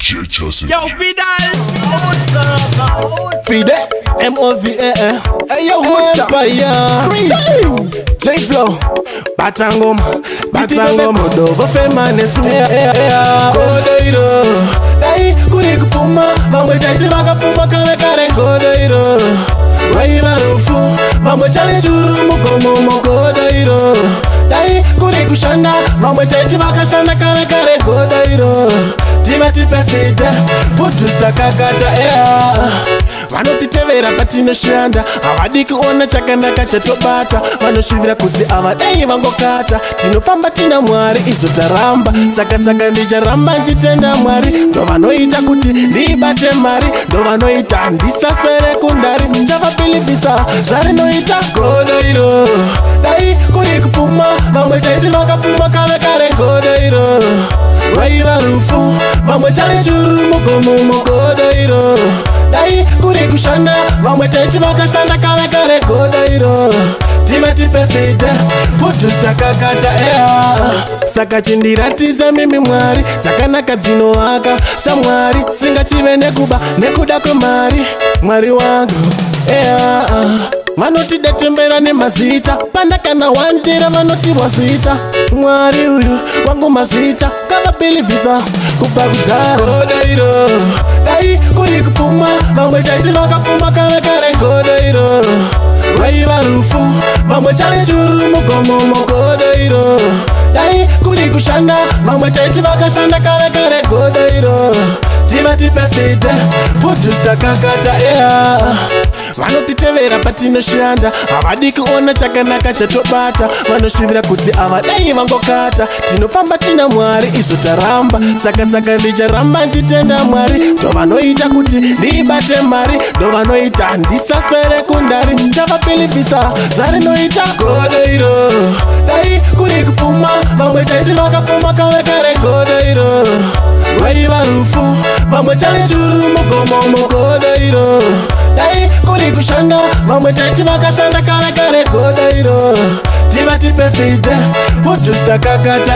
DJ Chelsea. Yo, Fidel. Fidel, M-O-V-A-L. Hey, yo, Empire. J-Flow. Batangoma. Dobo femane su. Kodeiro. Dai, kuri kupuma. Mamwe jaiti makapuma kame kare kodeiro. Wai marufu. Mamwe chale churu mukomo kodeiro. Dai, kuri kushanda. Mamwe jaiti makashanda kame kare kodeiro. Tima tipe Fidel. Utu stakakata vanotitevera patinoshanda havadi kuona chakanaka chatobata vanoshuvira kuti avadai vangokata tinofamba tina Mwari izotaramba saka ndicharamba nchitenda Mwari ndo vanoita kuti ndibate mari ndo vanoita ndisasere kundari chavapilipisa zvarinoita godoiro dai kuri kupuma vamwe taiti vakapuma kave kare godoiro vaiva rufu vamwe chale churu mugomo godoiro dai kuri kushanda vamwe taiti vakashanda kave kare godoiro timatipe Fidel utu stakakata saka chindiratidza mimi Mwari dzakanaka dzinovaka saMwari singachive nekuda kwemari Mwari wangu vanotidetembera nemazita pandakana wandira vanoti wazvita Mwari uyu wangu mazvita kavapilivhisa kubva kudhara godoiro dai kuri kupuma vamwe taiti vakapuma kave kare godoiro vaiva rufu vamwe chale churu mugomo godoiro dai kuri kushanda vamwe taiti vakashanda kave kare godoiro timatipe Fidel utu stakakata vanotitevera patinoshanda havadi kuona chakanaka chatobata vanoshuvira kuti avadai vangokata tinofamba tina Mwari izotaramba saka ndicharamba nditenda Mwari ndo vanoita kuti ndibate mari ndo vanoita ndisasere kundari chavapilipisa zvarinoita godoiro dai kuri kupuma vamwe taiti vakapuma kave kare godoiro vaiva rufu vamwe chale churu mugomo godoiro dai kuri kushanda vamwe taiti vakashanda kave kare godoiro timatipe Fidel utu stakakata